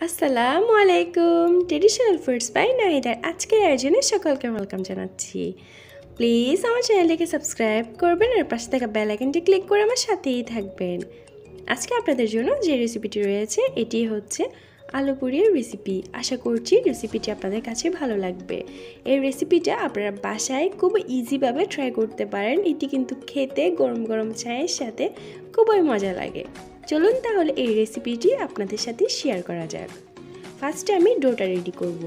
আসসালামু আলাইকুম। Traditional foods by নাহিদার আজকের আয়োজনে সকলকে ওয়েলকাম জানাচ্ছি। প্লিজ আমার চ্যানেলটিকে সাবস্ক্রাইব করবেন আর পাশে থাকা বেল আইকনটি ক্লিক করে আমার সাথেই থাকবেন। আজকে আপনাদের জন্য যে রেসিপিটি রয়েছে এটি হচ্ছে আলু পুরির রেসিপি। আশা করছি রেসিপিটি আপনাদের কাছে ভালো লাগবে। এই রেসিপিটা আপনারা বাসায় খুব ইজিভাবে ট্রাই করতে পারেন। এটি কিন্তু খেতে গরম গরম চায়ের সাথে খুবই মজা লাগে। চলুন তাহলে এই রেসিপিটি আপনাদের সাথে শেয়ার করা যাক। ফার্স্টে আমি ডোটা রেডি করব।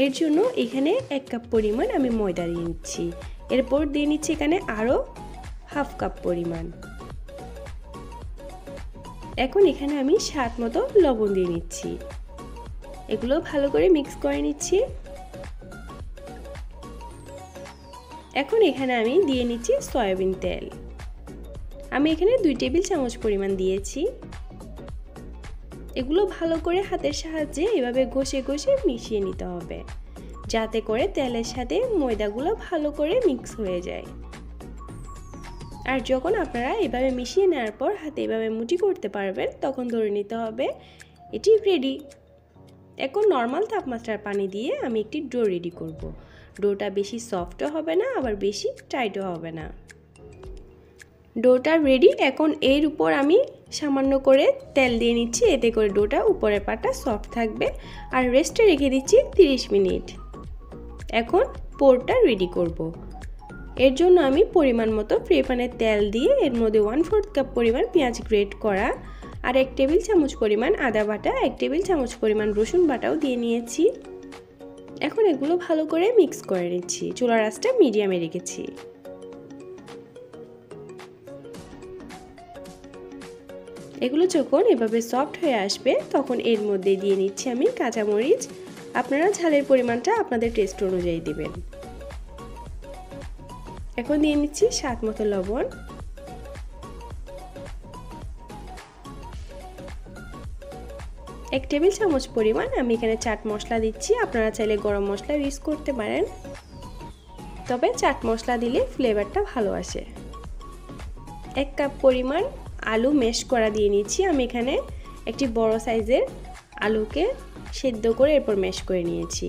এর জন্য এখানে 1 কাপ পরিমাণ আমি ময়দা দিয়ে নিচ্ছি। এরপর দিয়ে নিচ্ছি এখানে আরও হাফ কাপ পরিমাণ। এখন এখানে আমি স্বাদ মতো লবণ দিয়ে নিচ্ছি। এগুলো ভালো করে মিক্স করে নিচ্ছি। এখন এখানে আমি দিয়ে নিচ্ছি সয়াবিন তেল। আমি এখানে 2 টেবিল চামচ পরিমাণ দিয়েছি। এগুলো ভালো করে হাতের সাহায্যে এভাবে ঘষে ঘষে মিশিয়ে নিতে হবে, যাতে করে তেলের সাথে ময়দাগুলো ভালো করে মিক্স হয়ে যায়। আর যখন আপনারা এভাবে মিশিয়ে নেওয়ার পর হাতে এভাবে মুঠি করতে পারবেন, তখন ধরে নিতে হবে এটি রেডি। এখন নর্মাল তাপমাত্রার পানি দিয়ে আমি একটি ডো রেডি করব। ডোটা বেশি সফটও হবে না, আবার বেশি টাইটও হবে না। ডোটা রেডি। এখন এর উপর আমি সামান্য করে তেল দিয়ে নিচ্ছি, এতে করে ডোটা উপরের পাটটা সফট থাকবে। আর রেস্টে রেখে দিচ্ছি 30 মিনিট। এখন পোরটা রেডি করব। এর জন্য আমি পরিমাণ মতো ফ্রাই প্যানে তেল দিয়ে এর মধ্যে 1/4 কাপ পরিমাণ পেঁয়াজ গ্রেট করা আর 1 টেবিল চামচ পরিমাণ আদা বাটা, 1 টেবিল চামচ পরিমাণ রসুন বাটাও দিয়ে নিয়েছি। এখন এগুলো ভালো করে মিক্স করে নিচ্ছি। চুলার আঁচটা মিডিয়ামে রেখেছি। এগুলো যখন এভাবে সফট হয়ে আসবে, তখন এর মধ্যে দিয়ে নিচ্ছি আমি কাঁচামরিচ। আপনারা ঝালের পরিমাণটা আপনাদের টেস্ট অনুযায়ী দিবেন। এখন দিয়ে নিচ্ছি স্বাদ মতো লবণ। এক টেবিল চামচ পরিমাণ আমি এখানে চাট মশলা দিচ্ছি। আপনারা চাইলে গরম মশলা ইউজ করতে পারেন, তবে চাট মশলা দিলে ফ্লেভারটা ভালো আসে। 1 কাপ পরিমাণ আলু ম্যাশ করা দিয়ে নিচ্ছি। আমি এখানে একটি বড় সাইজের আলুকে সেদ্ধ করে এরপর ম্যাশ করে নিয়েছি।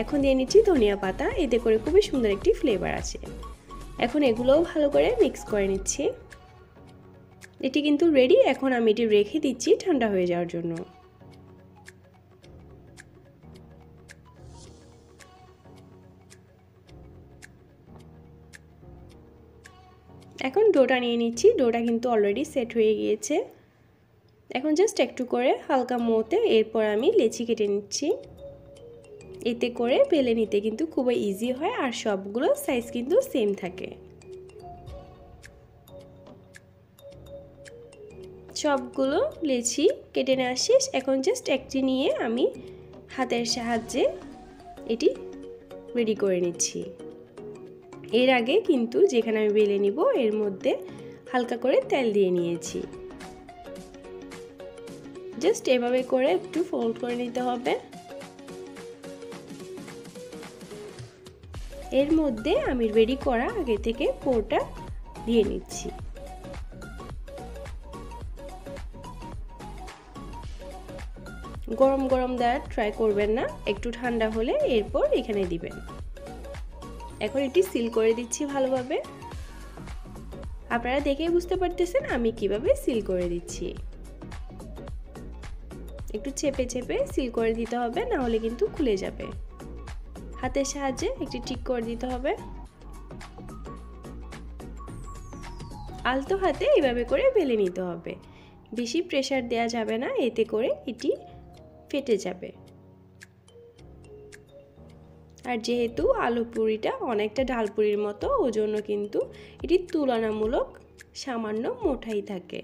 এখন দিয়ে নিচ্ছি ধনিয়া পাতা, এতে করে খুবই সুন্দর একটি ফ্লেভার আসে। এখন এগুলোও ভালো করে মিক্স করে নিচ্ছি। এটি কিন্তু রেডি। এখন আমি এটি রেখে দিচ্ছি ঠান্ডা হয়ে যাওয়ার জন্য। এখন ডোটা নিয়ে নিচ্ছি। ডোটা কিন্তু অলরেডি সেট হয়ে গিয়েছে। এখন জাস্ট একটু করে হালকা মতে এরপর আমি লেচি কেটে নিচ্ছি। এতে করে বেলে নিতে কিন্তু খুবই ইজি হয়, আর সবগুলো সাইজ কিন্তু সেম থাকে। সবগুলো লেচি কেটে নেওয়া শেষ। এখন জাস্ট একটি নিয়ে আমি হাতের সাহায্যে এটি রেডি করে নিচ্ছি। এর আগে কিন্তু যেখানে আমি বেলে নিব এর মধ্যে হালকা করে তেল দিয়ে নিয়েছি। জাস্ট এভাবে করে একটু ফোল্ড করে নিতে হবে। এর মধ্যে আমি রেডি করা আগে থেকে পোরটা দিয়ে নিচ্ছি। গরম গরম দেওয়ার ট্রাই করবেন না, একটু ঠান্ডা হলে এরপর এখানে দিবেন। এখন এটি সিল করে দিচ্ছি ভালোভাবে। আপনারা দেখেই বুঝতে পারতেছেন আমি কিভাবে সিল করে দিচ্ছি। একটু চেপে চেপে সিল করে দিতে হবে, না হলে কিন্তু খুলে যাবে। হাতের সাহায্যে একটি ঠিক করে দিতে হবে। আলতো হাতে এইভাবে করে বেলে নিতে হবে। বেশি প্রেসার দেওয়া যাবে না, এতে করে এটি ফেটে যাবে। আর যেহেতু আলু পুরিটা অনেকটা ডালপুরির মতো, ওজন্য কিন্তু এটি তুলনামূলক সামান্য মোটাই থাকে।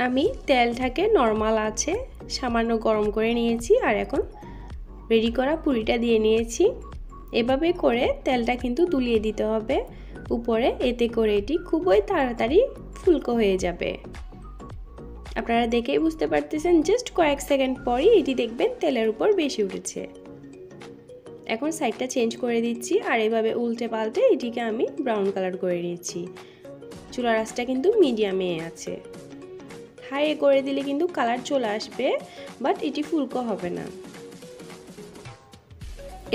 আমি তেলটাকে নর্মাল আছে সামান্য গরম করে নিয়েছি, আর এখন রেডি করা পুরিটা দিয়ে নিয়েছি। এভাবে করে তেলটা কিন্তু তুলিয়ে দিতে হবে উপরে, এতে করে এটি খুবই তাড়াতাড়ি ফুলকো হয়ে যাবে। আপনারা দেখেই বুঝতে পারতেছেন, জাস্ট কয়েক সেকেন্ড পরই এটি দেখবেন তেলের উপর বেশি উঠেছে। এখন সাইডটা চেঞ্জ করে দিচ্ছি, আর এভাবে উল্টে পাল্টে এটিকে আমি ব্রাউন কালার করে নিচ্ছি। চুলার আঁচটা কিন্তু মিডিয়ামে আছে। হাই করে দিলে কিন্তু কালার চলে আসবে, বাট এটি ফুলকো হবে না।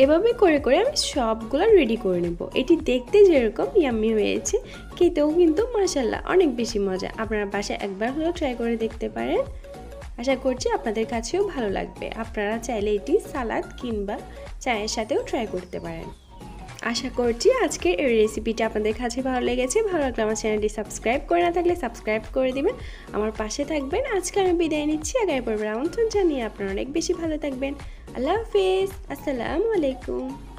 এভাবে করে করে আমি সবগুলো রেডি করে নেব। এটি দেখতে যেরকম ইয়াম্মি হয়েছে, খেতেও কিন্তু মাশাআল্লাহ অনেক বেশি মজা। আপনারা বাসায় একবার হলেও ট্রাই করে দেখতে পারেন। আশা করছি আপনাদের কাছেও ভালো লাগবে। আপনারা চাইলে এটি সালাদ কিংবা চায়ের সাথেও ট্রাই করতে পারেন। আশা করছি আজকের এই রেসিপিটা আপনাদের কাছে ভালো লেগেছে। ভালো লাগলে আমার চ্যানেলটি সাবস্ক্রাইব করে না থাকলে সাবস্ক্রাইব করে দিবেন, আমার পাশে থাকবেন। আজকে আমি বিদায় নিচ্ছি। আগামী পর্বের আমন্ত্রণ জানিয়ে আপনারা অনেক বেশি ভালো থাকবেন। আল্লাহ হাফেজ, আসসালামু আলাইকুম।